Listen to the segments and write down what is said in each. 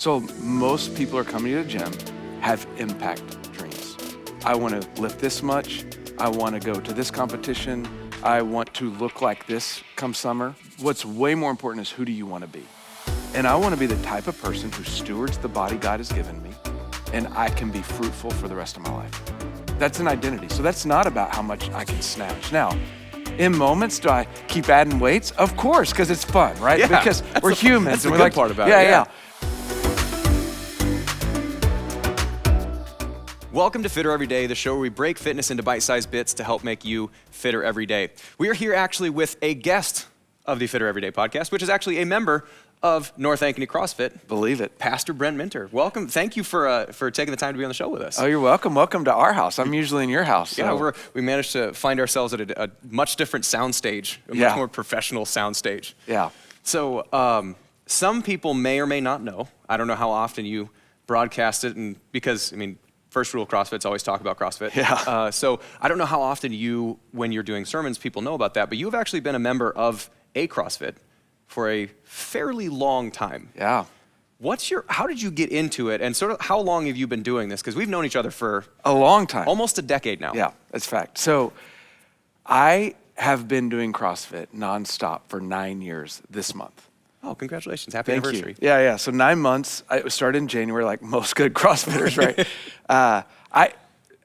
So most people are coming to the gym, have impact dreams. I want to lift this much. I want to go to this competition. I want to look like this come summer. What's way more important is who do you want to be? And I want to be the type of person who stewards the body God has given me, and I can be fruitful for the rest of my life. That's an identity. So that's not about how much I can snatch. Now, in moments, do I keep adding weights? Of course, because it's fun, right? Yeah, because we're humans. That's the good part about it. Yeah. Welcome to Fitter Every Day, the show where we break fitness into bite-sized bits to help make you fitter every day. We are here actually with a guest of the Fitter Every Day podcast, which is actually a member of North Ankeny CrossFit. Believe it. Pastor Brent Minter. Welcome. Thank you for taking the time to be on the show with us. Oh, you're welcome. Welcome to our house. I'm usually in your house. Yeah, So. we managed to find ourselves at a much different soundstage, a much more professional soundstage. Yeah. So some people may or may not know. I don't know how often you broadcast it, and because, first rule of CrossFit's always talk about CrossFit. Yeah. So I don't know how often you, when you're doing sermons, people know about that, but you have actually been a member of a CrossFit for a fairly long time. Yeah. How did you get into it, and sort of how long have you been doing this? Because we've known each other for a long time. Almost a decade now. Yeah, that's fact. So I have been doing CrossFit nonstop for 9 years this month. Oh, congratulations. Happy Thank anniversary. you. Yeah. So 9 months. I started in January like most good CrossFitters, right?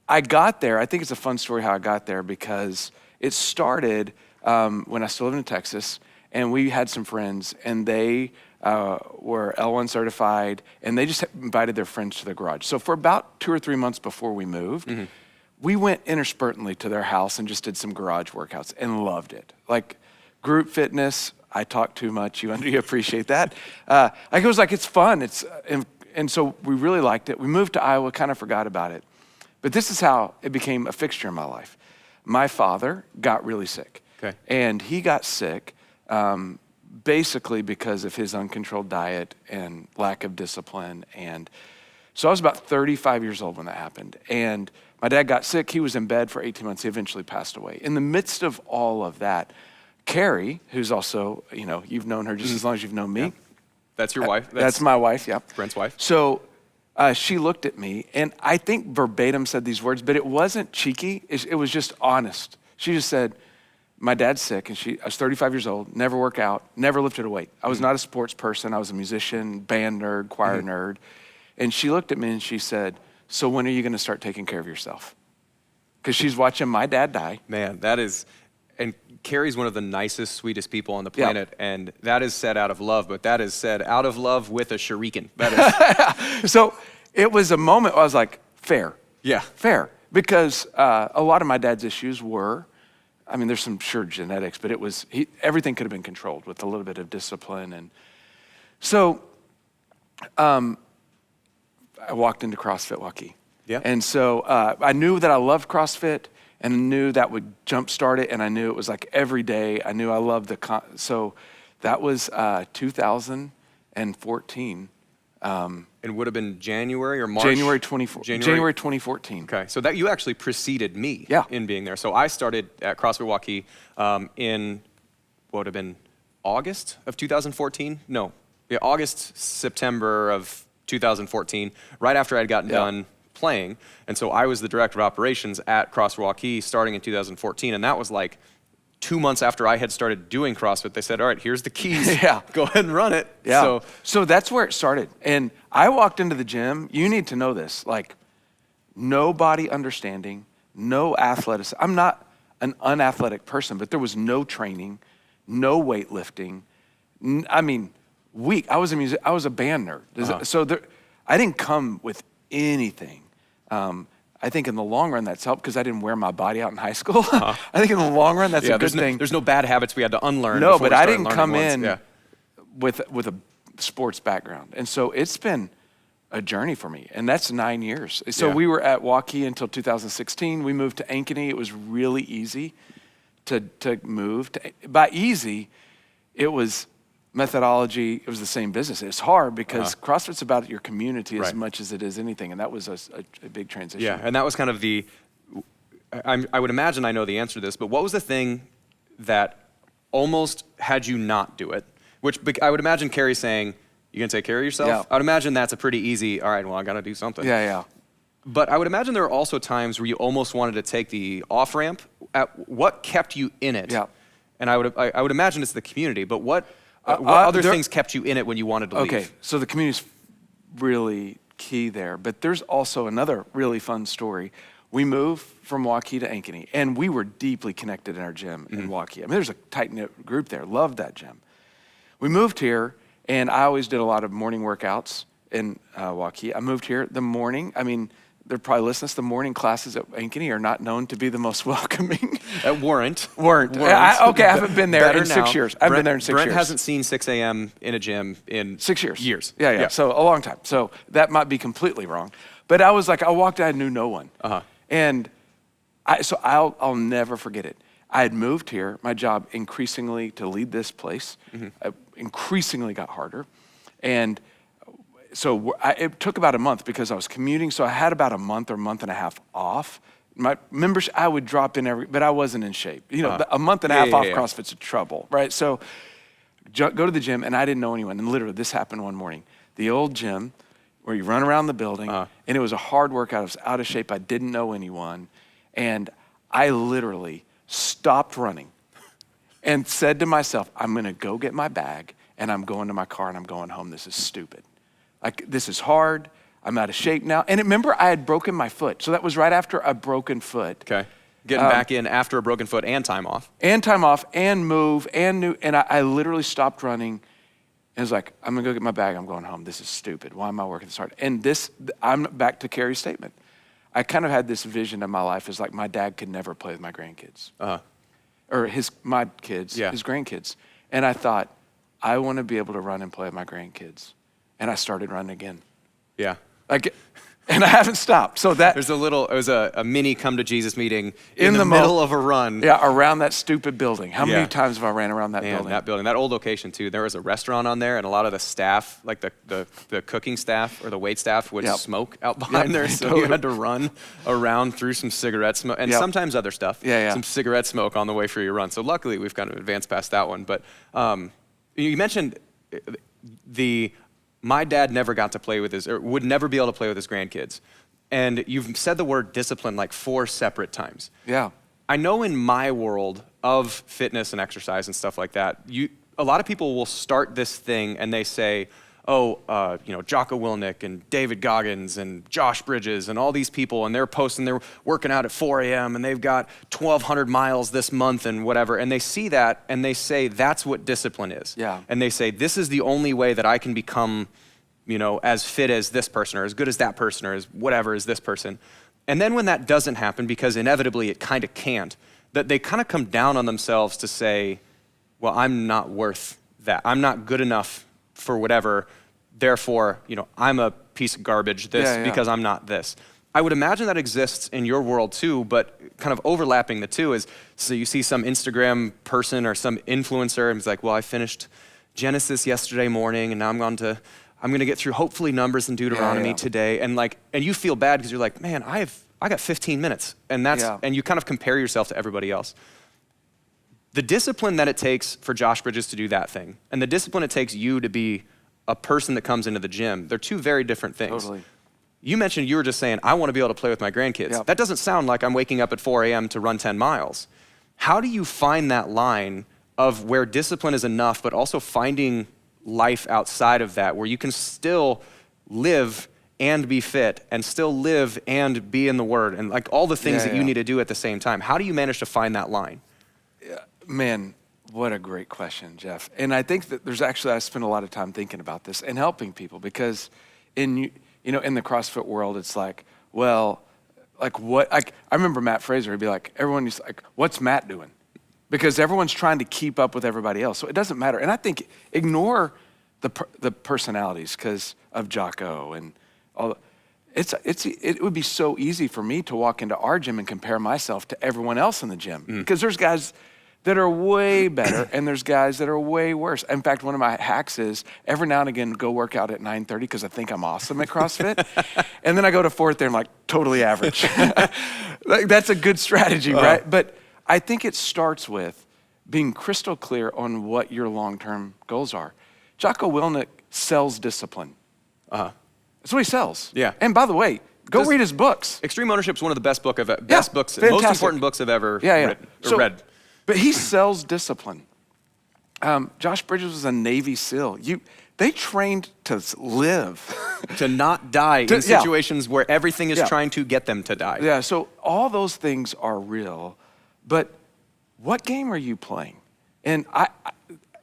I got there. I think it's a fun story how I got there because it started when I still lived in Texas, and we had some friends, and they were L1 certified, and they just invited their friends to the garage. So for about 2 or 3 months before we moved, we went interspertly to their house and just did some garage workouts and loved it. Like group fitness, I talk too much, you appreciate that. It was like, it's fun. And so we really liked it. We moved to Iowa, kind of forgot about it. But this is how it became a fixture in my life. My father got really sick. Okay. And he got sick basically because of his uncontrolled diet and lack of discipline. And so I was about 35 years old when that happened. And my dad got sick. He was in bed for 18 months. He eventually passed away. In the midst of all of that, Carrie, who's also, you've known her just as long as you've known me. Yeah. That's your wife? That's my wife, yeah. Brent's wife. So she looked at me, and I think verbatim said these words, but it wasn't cheeky. It was just honest. She just said, my dad's sick, and I was 35 years old, never worked out, never lifted a weight. I was not a sports person. I was a musician, band nerd, choir nerd. And she looked at me and she said, so when are you going to start taking care of yourself? Because she's watching my dad die. Man, and Carrie's one of the nicest, sweetest people on the planet, and that is said out of love, but that is said out of love with a shuriken. That is. So it was a moment where I was like, fair. Yeah. Fair. Because a lot of my dad's issues were, there's some sure genetics, but it was, everything could have been controlled with a little bit of discipline. And so I walked into CrossFit Waukee. Yeah. And so I knew that I loved CrossFit, and I knew that would jumpstart it, and I knew it was like every day. I knew I loved so that was 2014. It would have been January or March? January 2014. Okay, so that you actually preceded me in being there. So I started at CrossFit Waukee in what would have been August of 2014? No, August, September of 2014, right after I'd gotten done playing. And so I was the director of operations at CrossFit Waukee starting in 2014, and that was like 2 months after I had started doing CrossFit. They said, all right, here's the keys. Go ahead and run it. Yeah. So that's where it started. And I walked into the gym. You need to know this. Like, no body understanding, no athleticism. I'm not an unathletic person, but there was no training, no weightlifting. Weak. I was a band nerd. So I didn't come with anything. I think in the long run that's helped because I didn't wear my body out in high school. I think in the long run that's a good thing. There's no bad habits we had to unlearn. No, but I didn't come in with a sports background. And so it's been a journey for me, and that's 9 years. So we were at Waukee until 2016. We moved to Ankeny. It was really easy to move. By easy, it was methodology. It was the same business. It's hard because CrossFit's about your community as much as it is anything, and that was a big transition. Yeah, and that was kind of I would imagine I know the answer to this, but what was the thing that almost had you not do it? Which I would imagine Carrie saying, You gonna take care of yourself? Yeah. I would imagine that's a pretty easy, all right, well, I gotta do something. Yeah. But I would imagine there are also times where you almost wanted to take the off-ramp. What kept you in it? Yeah. And I would imagine it's the community, but what other things kept you in it when you wanted to leave? Okay, so the community's really key there, but there's also another really fun story. We moved from Waukee to Ankeny, and we were deeply connected in our gym in Waukee. I mean, there's a tight-knit group there. Loved that gym. We moved here, and I always did a lot of morning workouts in Waukee. I moved here the morning. I mean, they're probably listening to this. The morning classes at Ankeny are not known to be the most welcoming. Weren't. Okay, I haven't been there in 6 years. I've been there in 6 years. Brent hasn't seen 6 a.m. in a gym in 6 years. Yeah. So a long time. So that might be completely wrong. But I was like, I walked, I knew no one. And I'll never forget it. I had moved here, my job increasingly to lead this place, increasingly got harder. And so it took about a month because I was commuting. So I had about a month or month and a half off. My membership, I would drop in but I wasn't in shape. You know, a month and a half off CrossFit's a trouble, right? So go to the gym, and I didn't know anyone. And literally, this happened one morning. The old gym where you run around the building, and it was a hard workout. I was out of shape. I didn't know anyone. And I literally stopped running and said to myself, I'm going to go get my bag, and I'm going to my car, and I'm going home. This is stupid. Like, this is hard. I'm out of shape now. And remember, I had broken my foot. So that was right after a broken foot. Okay. Getting back in after a broken foot and time off. And time off and move and I literally stopped running and was like, I'm gonna go get my bag. I'm going home. This is stupid. Why am I working this hard? And I'm back to Carrie's statement. I kind of had this vision of my life as like my dad could never play with my grandkids. Or my kids, his grandkids. And I thought, I want to be able to run and play with my grandkids. And I started running again. Yeah. And I haven't stopped. So it was a mini come to Jesus meeting in the middle of a run. Yeah, around that stupid building. How many times have I ran around that building? That building, that old location too. There was a restaurant on there, and a lot of the staff, like the cooking staff or the wait staff, would smoke out behind there. So you had to run around through some cigarette smoke and sometimes other stuff. Some cigarette smoke on the way for your run. So luckily we've kind of advanced past that one. But you mentioned my dad never got to play with would never be able to play with his grandkids. And you've said the word discipline like 4 separate times. Yeah. I know in my world of fitness and exercise and stuff like that, a lot of people will start this thing and they say, Jocko Willink and David Goggins and Josh Bridges and all these people, and they're posting, they're working out at 4 a.m. and they've got 1,200 miles this month and whatever. And they see that and they say, that's what discipline is. Yeah. And they say, this is the only way that I can become, as fit as this person or as good as that person or as whatever as this person. And then when that doesn't happen, because inevitably it kind of can't, that they kind of come down on themselves to say, well, I'm not worth that. I'm not good enough for whatever. Therefore, I'm a piece of garbage because I'm not this. I would imagine that exists in your world too, but kind of overlapping the two is, so you see some Instagram person or some influencer and it's like, well, I finished Genesis yesterday morning and now I'm going to get through hopefully Numbers and Deuteronomy today. And you feel bad because you're like, man, I got 15 minutes. And and you kind of compare yourself to everybody else. The discipline that it takes for Josh Bridges to do that thing and the discipline it takes you to be a person that comes into the gym, they're two very different things. Totally. You mentioned you were just saying, I want to be able to play with my grandkids. Yep. That doesn't sound like I'm waking up at 4 a.m. to run 10 miles. How do you find that line of where discipline is enough, but also finding life outside of that, where you can still live and be fit and still live and be in the Word and like all the things that you need to do at the same time? How do you manage to find that line? Man, what a great question, Jeff. And I think that I spend a lot of time thinking about this and helping people because in the CrossFit world, it's like, well, like what, I remember Matt Fraser, he'd be like, everyone used to like, what's Matt doing? Because everyone's trying to keep up with everybody else. So it doesn't matter. And I think ignore the personalities because of Jocko and all. It would be so easy for me to walk into our gym and compare myself to everyone else in the gym because there's guys that are way better and there's guys that are way worse. In fact, one of my hacks is every now and again go work out at 9:30 because I think I'm awesome at CrossFit. And then I go to 4:30 and I'm like totally average. Like, that's a good strategy, right? But I think it starts with being crystal clear on what your long-term goals are. Jocko Willink sells discipline. Uh-huh. That's what he sells. Yeah. And by the way, go read his books. Extreme Ownership is one of the best books, Fantastic. most important books I've ever read. But he sells discipline. Josh Bridges was a Navy SEAL. They trained to live. To not die in situations where everything is trying to get them to die. Yeah, so all those things are real, but what game are you playing? And I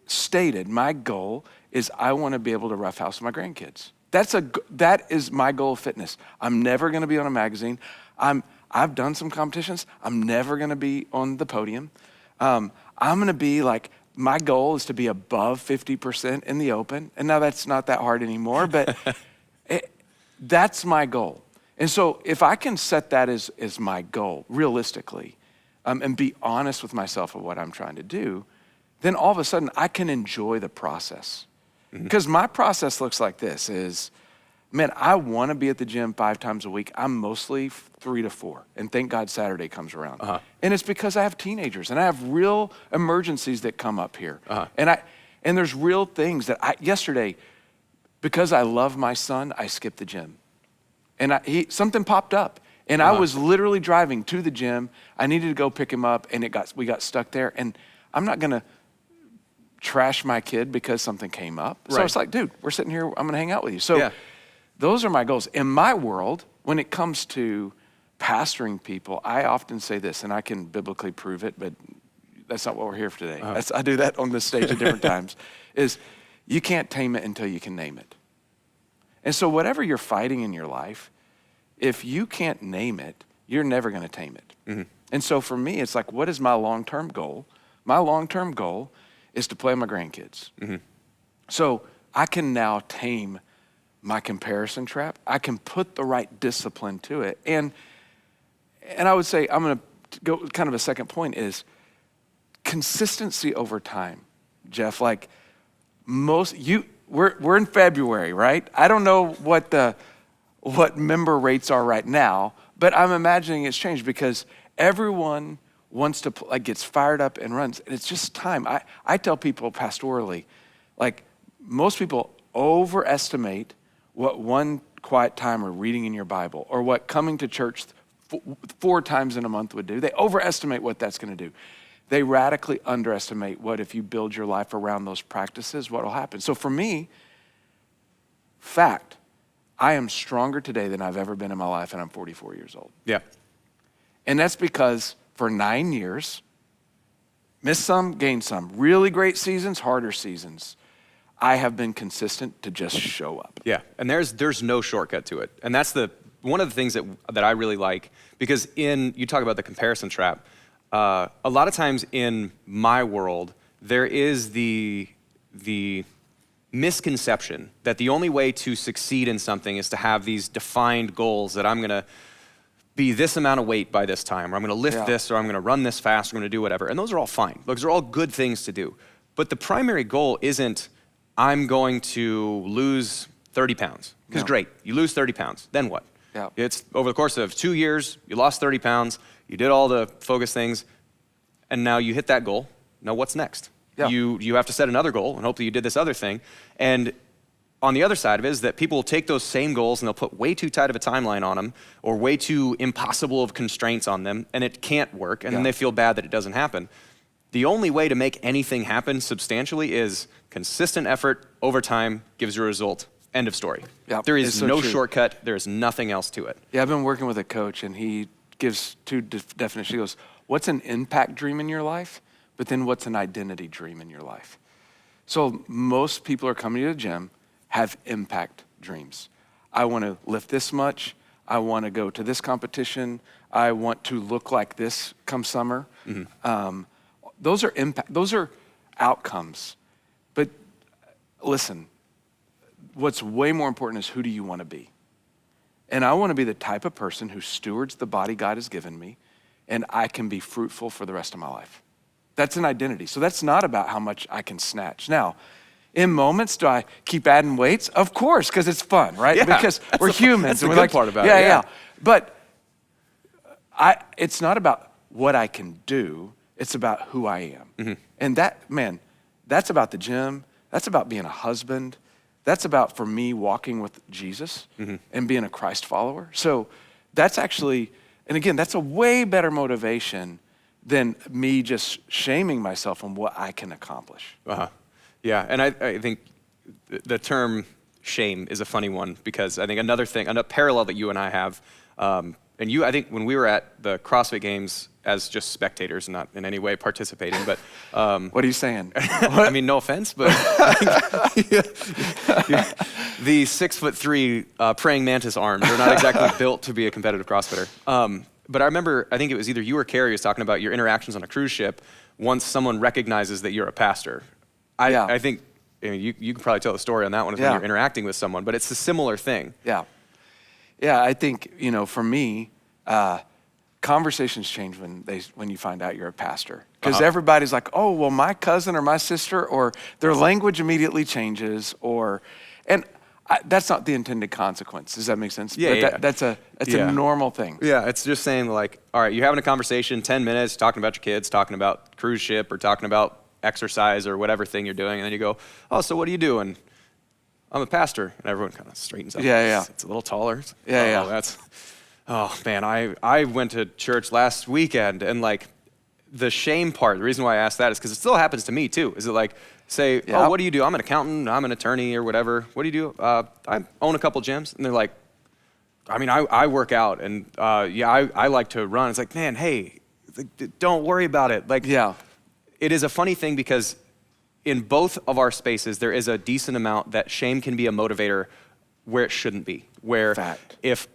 stated my goal is I want to be able to roughhouse my grandkids. That is my goal of fitness. I'm never going to be on a magazine. I've done some competitions. I'm never going to be on the podium. I'm going to be like, my goal is to be above 50% in the open. And now that's not that hard anymore, but that's my goal. And so if I can set that as my goal, realistically, and be honest with myself of what I'm trying to do, then all of a sudden I can enjoy the process. Because my process looks like this is, man, I want to be at the gym 5 times a week. I'm mostly 3 to 4. And thank God Saturday comes around. And it's because I have teenagers and I have real emergencies that come up here. And there's real things that yesterday, because I love my son, I skipped the gym. And something popped up. And I was literally driving to the gym. I needed to go pick him up and we got stuck there. And I'm not going to trash my kid because something came up. So it's like, dude, we're sitting here, I'm going to hang out with you. So those are my goals. In my world, when it comes to pastoring people, I often say this, and I can biblically prove it, but that's not what we're here for today. I do that on this stage at different times, is you can't tame it until you can name it. And so whatever you're fighting in your life, if you can't name it, you're never going to tame it. And so for me, it's like, what is my long-term goal? My long-term goal is to play my grandkids. So I can now tame my comparison trap. I can put the right discipline to it. And I would say, I'm going to go kind of a second point is consistency over time. Jeff, like we're in February, right? I don't know what member rates are right now, but I'm imagining it's changed because everyone wants to gets fired up and runs. And it's just time. I tell people pastorally, like most people overestimate what one quiet time or reading in your Bible or what coming to church 4 times in a month would do. They overestimate what that's going to do. They radically underestimate what if you build your life around those practices, what will happen. So for me, fact, I am stronger today than I've ever been in my life, and I'm 44 years old. Yeah. And that's because for 9 years, missed some, gained some. Really great seasons, harder seasons. I have been consistent to just show up. Yeah, and there's no shortcut to it. And that's one of the things that I really like, because you talk about the comparison trap. A lot of times in my world, there is the misconception that the only way to succeed in something is to have these defined goals that I'm going to be this amount of weight by this time, or I'm going to lift this, or I'm going to run this fast, or I'm going to do whatever. And those are all fine. Those are all good things to do. But the primary goal isn't I'm going to lose 30 pounds. Because great, you lose 30 pounds. Then what? Yeah. It's over the course of 2 years, you lost 30 pounds, you did all the focus things, and now you hit that goal. Now what's next? Yeah. You have to set another goal and hope that you did this other thing. And on the other side of it is that people will take those same goals and they'll put way too tight of a timeline on them or way too impossible of constraints on them, and it can't work, and then they feel bad that it doesn't happen. The only way to make anything happen substantially is consistent effort over time gives you a result. End of story. Yep. There is no shortcut. There is nothing else to it. Yeah, I've been working with a coach, and he gives 2 definitions. He goes, what's an impact dream in your life? But then what's an identity dream in your life? So most people are coming to the gym, have impact dreams. I want to lift this much. I want to go to this competition. I want to look like this come summer. Those are impact. Those are outcomes. But listen, what's way more important is who do you want to be? And I want to be the type of person who stewards the body God has given me, and I can be fruitful for the rest of my life. That's an identity. So that's not about how much I can snatch. Now, in moments, do I keep adding weights? Of course, because it's fun, right? Yeah, because we're humans. That's the good part about it. Yeah. But it's not about what I can do. It's about who I am. And that's about the gym. That's about being a husband. that's about, for me, walking with Jesus and being a Christ follower. So that's actually, and again, that's a way better motivation than me just shaming myself on what I can accomplish. Yeah, and I think the term shame is a funny one, because I think another parallel that you and I have, and I think when we were at the CrossFit Games as just spectators, not in any way participating, but... what are you saying? I mean, no offense, but the 6'3" praying mantis arms are not exactly built to be a competitive CrossFitter. But I remember, I think it was either you or Carrie was talking about your interactions on a cruise ship once someone recognizes that you're a pastor. I think you can probably tell the story on that one, when you're interacting with someone, but it's a similar thing. Yeah, I think, for me, conversations change when you find out you're a pastor. Because everybody's like, oh, well, my cousin or my sister, or their language immediately changes, and that's not the intended consequence. Does that make sense? Yeah, That's a normal thing. Yeah, it's just saying, like, all right, you're having a conversation, 10 minutes, talking about your kids, talking about cruise ship, or talking about exercise or whatever thing you're doing, and then you go, oh, so what do you do? And I'm a pastor, and everyone kind of straightens up. It's a little taller. Oh man, I went to church last weekend, and like the shame part, the reason why I asked that is because it still happens to me too. Is it like, say, oh, what do you do? I'm an accountant, I'm an attorney or whatever. What do you do? I own a couple gyms. And they're like, I mean, I work out, and I like to run. It's like, man, hey, don't worry about it. Like, it is a funny thing, because in both of our spaces, there is a decent amount that shame can be a motivator where it shouldn't be. Where if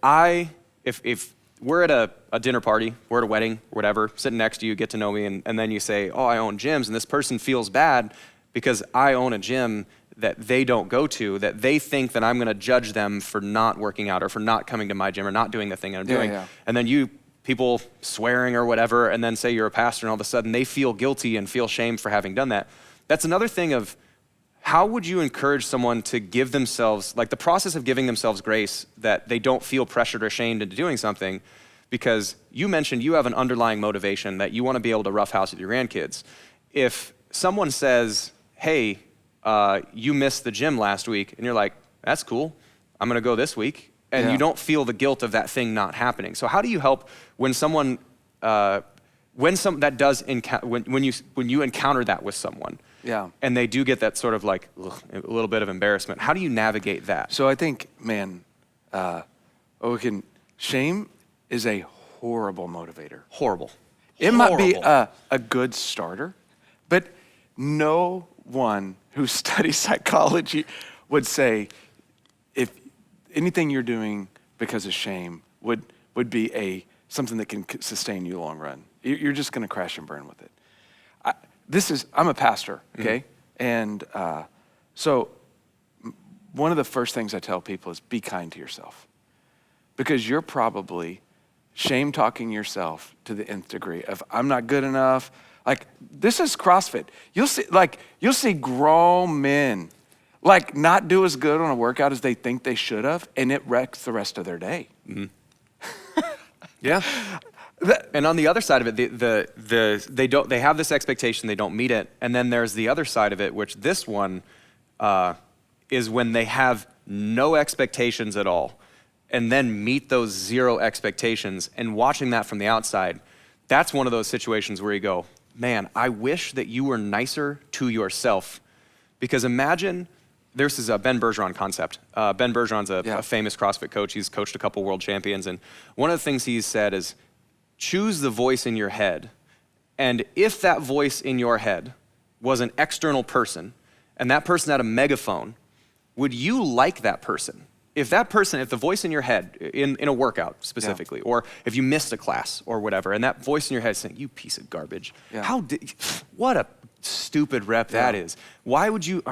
we're at a dinner party, we're at a wedding, or whatever, sitting next to you, get to know me, and then you say, oh, I own gyms, and this person feels bad because I own a gym that they don't go to, that they think that I'm gonna judge them for not working out, or for not coming to my gym, or not doing the thing I'm doing. And then people swearing or whatever, and then say you're a pastor, and all of a sudden they feel guilty and feel shame for having done that. That's another thing of, how would you encourage someone to give themselves, like the process of giving themselves grace, that they don't feel pressured or shamed into doing something? Because you mentioned you have an underlying motivation that you want to be able to roughhouse with your grandkids. If someone says, hey, you missed the gym last week, and you're like, that's cool, I'm gonna go this week, and you don't feel the guilt of that thing not happening. So how do you help when someone, when you encounter that with someone, and they do get that sort of like a little bit of embarrassment? How do you navigate that? So I think, man, shame is a horrible motivator. Horrible. It might be a good starter, but no one who studies psychology would say if anything you're doing because of shame would be something that can sustain you long run. You're just gonna crash and burn with it. I'm a pastor, okay? And so one of the first things I tell people is be kind to yourself, because you're probably shame talking yourself to the nth degree of, I'm not good enough. Like, this is CrossFit. You'll see grown men like not do as good on a workout as they think they should have, and it wrecks the rest of their day. And on the other side of it, they have this expectation, they don't meet it, and then there's the other side of it, which this one is when they have no expectations at all, and then meet those zero expectations, and watching that from the outside, that's one of those situations where you go, man, I wish that you were nicer to yourself. Because imagine, this is a Ben Bergeron concept. Ben Bergeron's a famous CrossFit coach. He's coached a couple world champions, and one of the things he's said is, choose the voice in your head. And if that voice in your head was an external person, and that person had a megaphone, would you like that person? If the voice in your head, in a workout specifically, or if you missed a class or whatever, and that voice in your head is saying, you piece of garbage, what a stupid rep that is. Why would you,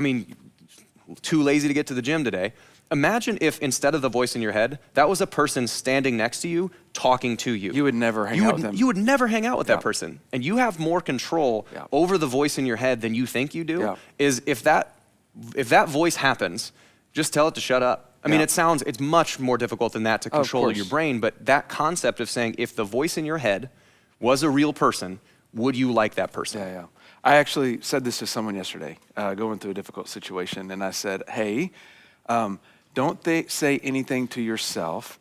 too lazy to get to the gym today. Imagine if instead of the voice in your head, that was a person standing next to you, talking to you. You would never hang out with them. You would never hang out with that person. And you have more control over the voice in your head than you think you do. Is if that voice happens, just tell it to shut up. It's much more difficult than that to control your brain, but that concept of saying, if the voice in your head was a real person, would you like that person? I actually said this to someone yesterday, going through a difficult situation, and I said, hey, Don't say anything to yourself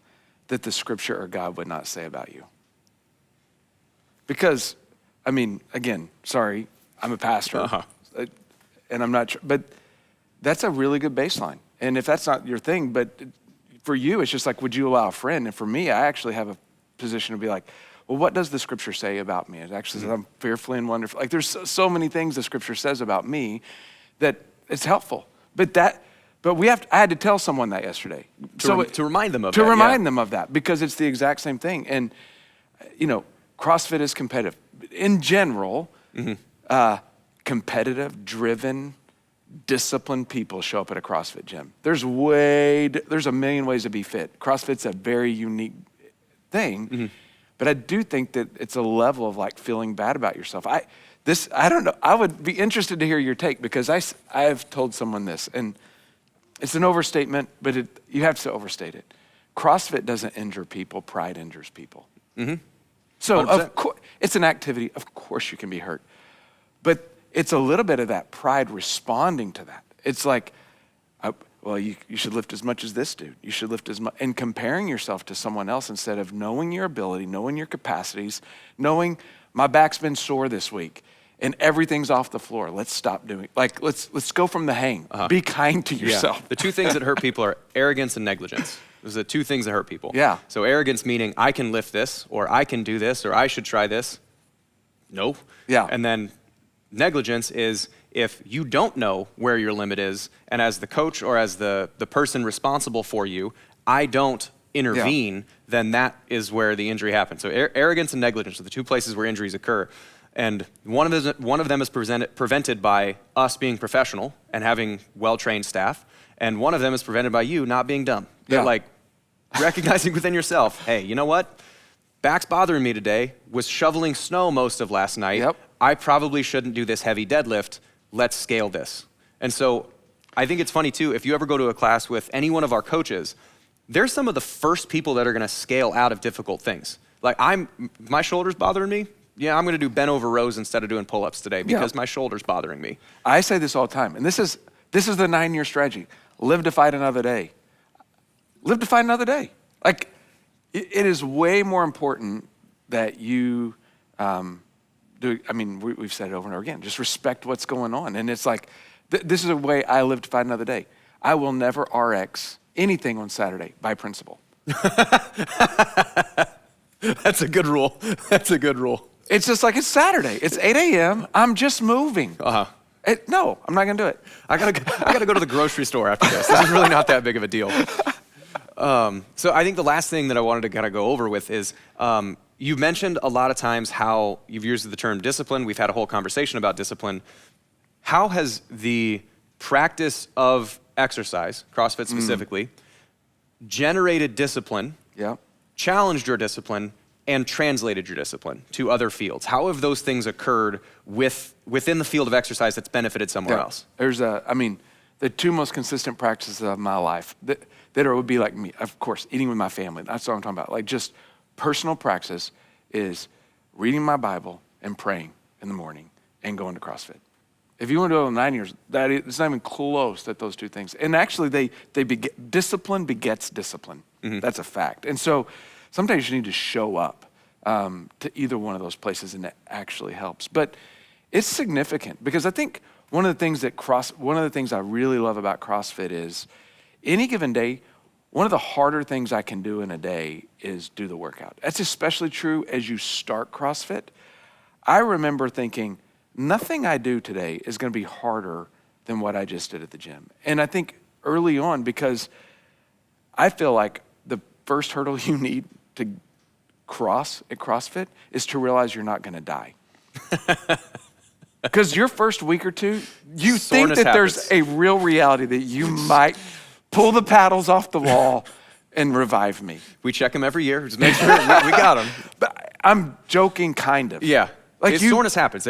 that the scripture or God would not say about you. Because, I mean, again, sorry, I'm a pastor, and I'm not, but that's a really good baseline. And if that's not your thing, but for you, it's just like, would you allow a friend? And for me, I actually have a position to be like, well, what does the scripture say about me? It actually says I'm fearfully and wonderfully. Like, there's so many things the scripture says about me that it's helpful. I had to tell someone that yesterday. To remind them of that. To remind yeah. them of that, because it's the exact same thing. And, CrossFit is competitive. In general, competitive, driven, disciplined people show up at a CrossFit gym. There's a million ways to be fit. CrossFit's a very unique thing, but I do think that it's a level of like feeling bad about yourself. I don't know. I would be interested to hear your take, because I have told someone this, and it's an overstatement, but you have to overstate it. CrossFit doesn't injure people. Pride injures people. So 100%. Of course, it's an activity. Of course you can be hurt, but it's a little bit of that pride responding to that. It's like, you should lift as much as this dude. You should lift as much, and comparing yourself to someone else instead of knowing your ability, knowing your capacities, knowing my back's been sore this week and everything's off the floor. Let's stop doing, let's go from the hang. Be kind to yourself. Yeah. The two things that hurt people are arrogance and negligence. Those are the two things that hurt people. Yeah. So arrogance meaning I can lift this, or I can do this, or I should try this. No. Yeah. And then negligence is if you don't know where your limit is, and as the coach or as the person responsible for you, I don't intervene, then that is where the injury happens. So arrogance and negligence are the two places where injuries occur. And one of them is prevented by us being professional and having well-trained staff, and one of them is prevented by you not being dumb. They're like recognizing within yourself, hey, you know what? Back's bothering me today, was shoveling snow most of last night. Yep. I probably shouldn't do this heavy deadlift. Let's scale this. And so I think it's funny too, if you ever go to a class with any one of our coaches, they're some of the first people that are gonna scale out of difficult things. Like my shoulder's bothering me. Yeah, I'm gonna do bent over rows instead of doing pull-ups today because my shoulder's bothering me. I say this all the time, and this is the 9-year strategy. Live to fight another day. Live to fight another day. Like, it is way more important that you we've said it over and over again, just respect what's going on. And it's like, this is a way I live to fight another day. I will never RX anything on Saturday by principle. That's a good rule. That's a good rule. It's just like, it's Saturday. It's 8 a.m. I'm just moving. No, I'm not gonna do it. I gotta go to the grocery store after this. This is really not that big of a deal. So I think the last thing that I wanted to kind of go over with is, you mentioned a lot of times how you've used the term discipline. We've had a whole conversation about discipline. How has the practice of exercise, CrossFit specifically, generated discipline, challenged your discipline, and translated your discipline to other fields? How have those things occurred within the field of exercise that's benefited somewhere else? There's the two most consistent practices of my life that would be like me, of course, eating with my family. That's what I'm talking about. Like, just personal practice is reading my Bible and praying in the morning and going to CrossFit. If you want to do it in 9 years, it's not even close that those two things. And actually, discipline begets discipline. That's a fact. And so sometimes you need to show up to either one of those places, and it actually helps. But it's significant, because I think one of the things I really love about CrossFit is any given day, one of the harder things I can do in a day is do the workout. That's especially true as you start CrossFit. I remember thinking, nothing I do today is gonna be harder than what I just did at the gym. And I think early on, because I feel like the first hurdle you need to cross at CrossFit is to realize you're not gonna die. Because your first week or two, you think that there's a real reality that you might pull the paddles off the wall and revive me. We check them every year, just make sure we got them. But I'm joking, kind of. Yeah. Like, soreness happens.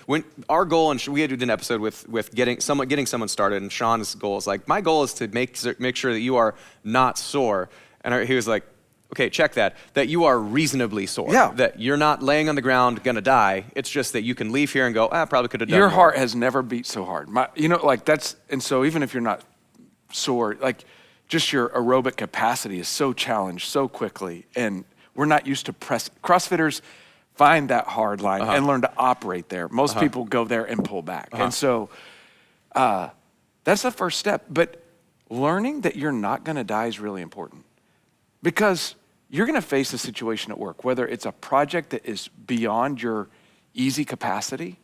When our goal, and we did an episode with getting someone started, and Sean's goal is like, my goal is to make sure that you are not sore. And he was like, okay, check that you are reasonably sore. Yeah. That you're not laying on the ground gonna die. It's just that you can leave here and go, I probably could have done Your more. heart has never beat so hard. And so even if you're not sore. Like just your aerobic capacity is so challenged so quickly. And we're not used to CrossFitters find that hard line and learn to operate there. Most people go there and pull back. And so that's the first step. But learning that you're not gonna die is really important, because you're gonna face a situation at work, whether it's a project that is beyond your easy capacity,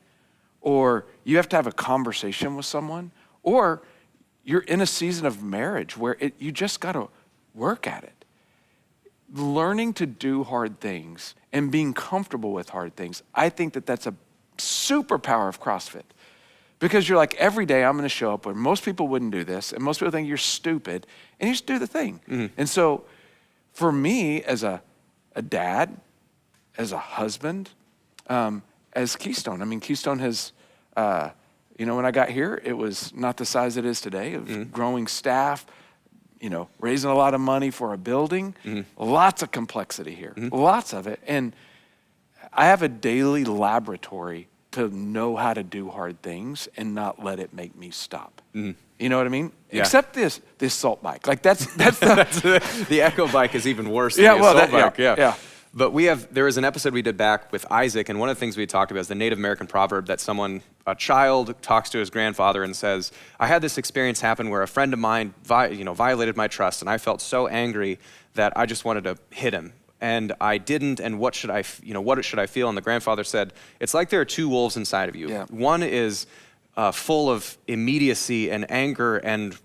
or you have to have a conversation with someone, or you're in a season of marriage where you just gotta work at it. Learning to do hard things and being comfortable with hard things, I think that that's a superpower of CrossFit. Because you're like, every day I'm gonna show up where most people wouldn't do this, and most people think you're stupid, and you just do the thing. And so for me, as a dad, as a husband, as Keystone, I mean, Keystone has, when I got here, it was not the size it is today, of growing staff, raising a lot of money for a building, lots of complexity here, lots of it. And I have a daily laboratory to know how to do hard things and not let it make me stop. You know what I mean? Yeah. Except this salt bike. Like that's the Echo bike is even worse than the assault bike. Yeah. But there was an episode we did back with Isaac, and one of the things we talked about is the Native American proverb that a child talks to his grandfather and says, I had this experience happen where a friend of mine violated my trust, and I felt so angry that I just wanted to hit him. And I didn't, and what should I feel? And the grandfather said, it's like there are two wolves inside of you. Yeah. One is full of immediacy and anger, and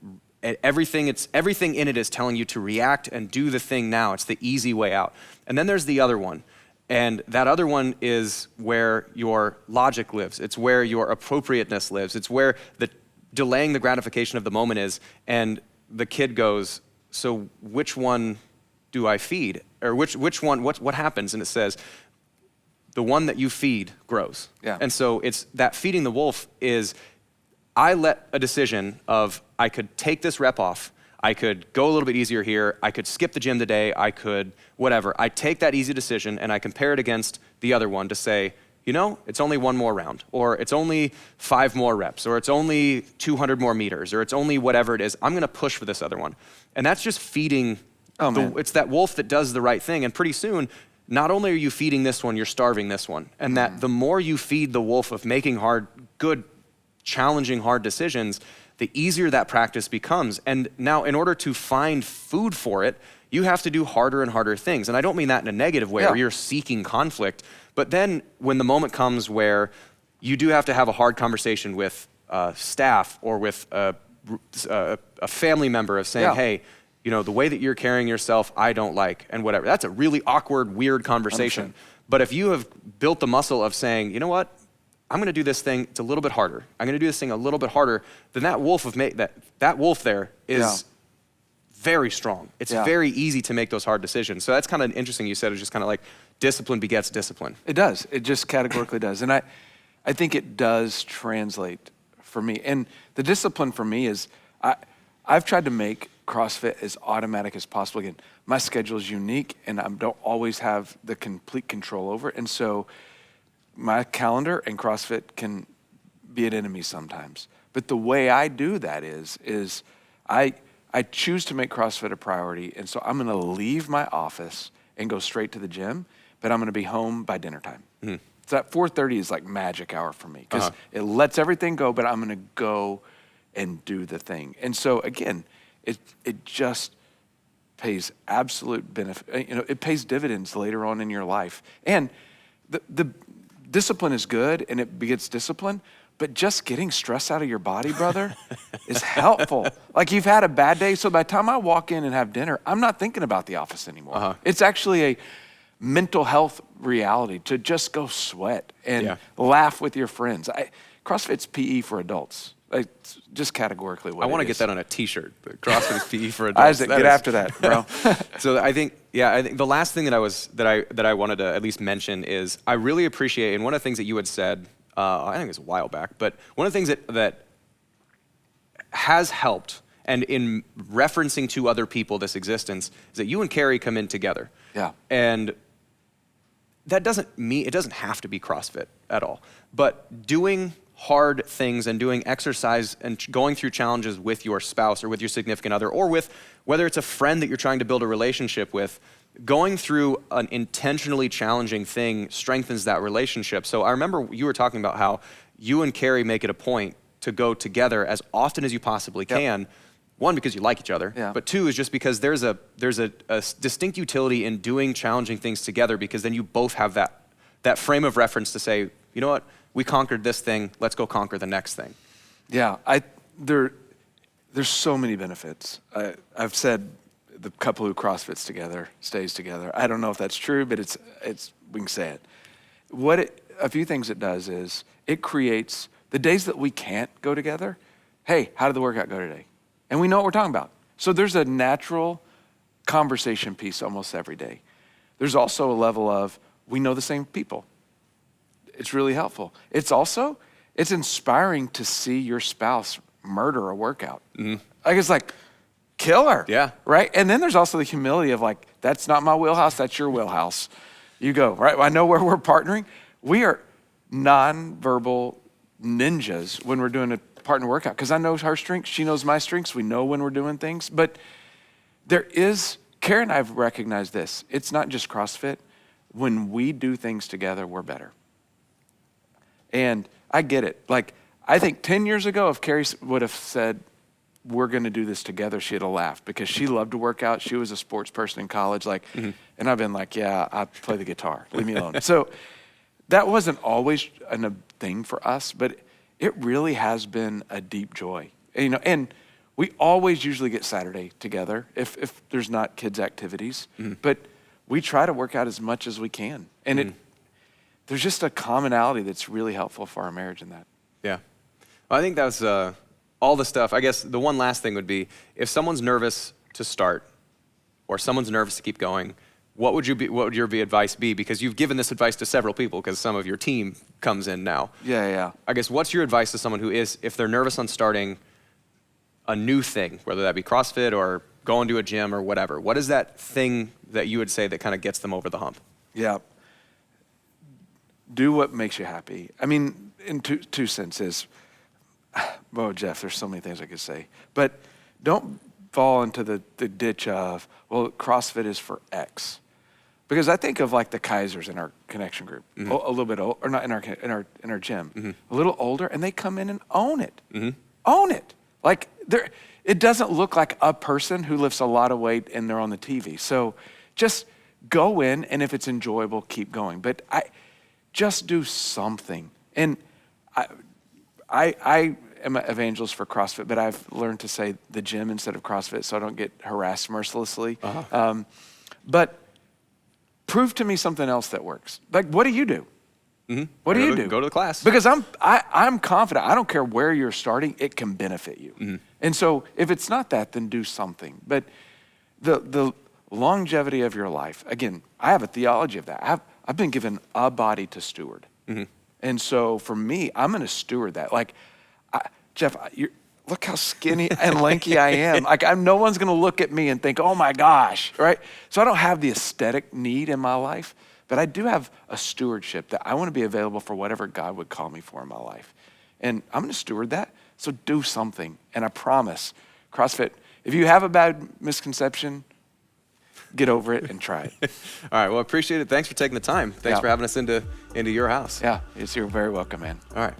everything in it is telling you to react and do the thing now. It's the easy way out. And then there's the other one. And that other one is where your logic lives. It's where your appropriateness lives. It's where delaying the gratification of the moment is. And the kid goes, so which one do I feed? Or which one, what happens? And it says, the one that you feed grows. Yeah. And so it's that feeding the wolf is, I let a decision of, I could take this rep off, I could go a little bit easier here, I could skip the gym today, I could whatever. I take that easy decision and I compare it against the other one to say, it's only one more round, or it's only 5 more reps, or it's only 200 more meters, or it's only whatever it is. I'm gonna push for this other one. And that's just feeding, it's that wolf that does the right thing. And pretty soon, not only are you feeding this one, you're starving this one. And that the more you feed the wolf of making good, challenging, hard decisions, the easier that practice becomes. And now, in order to find food for it, you have to do harder and harder things. And I don't mean that in a negative way, where you're seeking conflict. But then when the moment comes where you do have to have a hard conversation with staff or with a family member of saying, hey, the way that you're carrying yourself, I don't like, and whatever. That's a really awkward, weird conversation. 100%. But if you have built the muscle of saying, you know what, I'm gonna do this thing, it's a little bit harder. I'm gonna do this thing a little bit harder, then that wolf that wolf there is very strong. It's very easy to make those hard decisions. So that's kind of interesting. You said it's just kind of like discipline begets discipline. It does. It just categorically does. And I think it does translate for me. And the discipline for me is, I've tried to make CrossFit as automatic as possible. Again, my schedule is unique and I don't always have the complete control over it. And so my calendar and CrossFit can be an enemy sometimes. But the way I do that is I choose to make CrossFit a priority. And so I'm gonna leave my office and go straight to the gym, but I'm gonna be home by dinner time. So that 4:30 is like magic hour for me, because it lets everything go, but I'm gonna go and do the thing. And so again, it just pays absolute benefit. It pays dividends later on in your life. And the discipline is good and it begets discipline, but just getting stress out of your body, brother, is helpful. Like you've had a bad day, so by the time I walk in and have dinner, I'm not thinking about the office anymore. It's actually a mental health reality to just go sweat and laugh with your friends. CrossFit's PE for adults. Like, just categorically what I want to get that on a t-shirt. CrossFit is PE for adults. Isaac, get after that, bro. So I think the last thing that I wanted to at least mention is I really appreciate, and one of the things that you had said, I think it was a while back, but one of the things that has helped, and in referencing to other people this existence, is that you and Carrie come in together. Yeah. And that doesn't have to be CrossFit at all, but doing hard things and doing exercise and going through challenges with your spouse or with your significant other, or with whether it's a friend that you're trying to build a relationship with, going through an intentionally challenging thing strengthens that relationship. So I remember you were talking about how you and Carrie make it a point to go together as often as you possibly can. One, because you like each other, but two is just because there's a distinct utility in doing challenging things together, because then you both have that frame of reference to say, you know what, we conquered this thing, let's go conquer the next thing. Yeah, there's so many benefits. I've said the couple who CrossFits together stays together. I don't know if that's true, but it's we can say it. A few things it does is it creates the days that we can't go together. Hey, how did the workout go today? And we know what we're talking about. So there's a natural conversation piece almost every day. There's also a level of, we know the same people. It's really helpful. It's inspiring to see your spouse murder a workout. Like, it's like, kill her. Yeah. Right? And then there's also the humility of like, that's not my wheelhouse, that's your wheelhouse. You go, right? I know where we're partnering. We are nonverbal ninjas when we're doing a partner workout, because I know her strengths, she knows my strengths, we know when we're doing things. But Karen and I have recognized this. It's not just CrossFit. When we do things together, we're better. And I get it. Like, I think 10 years ago, if Carrie would have said, we're going to do this together, she'd have laughed, because she loved to work out. She was a sports person in college. And I've been like, yeah, I play the guitar. Leave me alone. So that wasn't always a thing for us, but it really has been a deep joy. And we always usually get Saturday together if there's not kids' activities. But we try to work out as much as we can. And there's just a commonality that's really helpful for our marriage in that. Yeah. Well, I think that's all the stuff. I guess the one last thing would be, if someone's nervous to start or someone's nervous to keep going, what would your advice be? Because you've given this advice to several people, because some of your team comes in now. Yeah. I guess, what's your advice to someone who is, if they're nervous on starting a new thing, whether that be CrossFit or going to a gym or whatever, what is that thing that you would say that kind of gets them over the hump? Yeah. Do what makes you happy. I mean, in two senses. Well, Jeff, there's so many things I could say. But don't fall into the ditch of, well, CrossFit is for X. Because I think of like the Kaisers in our connection group, a little bit old, or not in our gym, a little older, and they come in and own it. Own it. Like, it doesn't look like a person who lifts a lot of weight and they're on the TV. So just go in, and if it's enjoyable, keep going. But just do something. And I am an evangelist for CrossFit, but I've learned to say the gym instead of CrossFit so I don't get harassed mercilessly. But prove to me something else that works. Like, what do you do? What do you do? Go to the class. Because I'm confident. I don't care where you're starting. It can benefit you. And so if it's not that, then do something. But the longevity of your life, again, I have a theology of that. I've been given a body to steward. And so for me, I'm going to steward that. Like, Jeff, look how skinny and lanky I am. Like, no one's going to look at me and think, oh my gosh, right? So I don't have the aesthetic need in my life, but I do have a stewardship that I want to be available for whatever God would call me for in my life. And I'm going to steward that. So do something. And I promise, CrossFit, if you have a bad misconception, get over it and try it. All right. Well, appreciate it. Thanks for taking the time. Thanks for having us into your house. Yeah. You're very welcome, man. All right.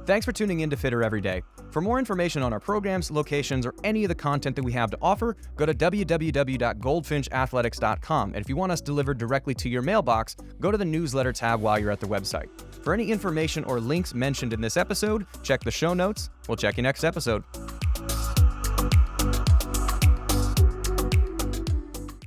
Thanks for tuning in to Fitter Every Day. For more information on our programs, locations, or any of the content that we have to offer, go to www.goldfinchathletics.com. And if you want us delivered directly to your mailbox, go to the newsletter tab while you're at the website. For any information or links mentioned in this episode, check the show notes. We'll check you next episode.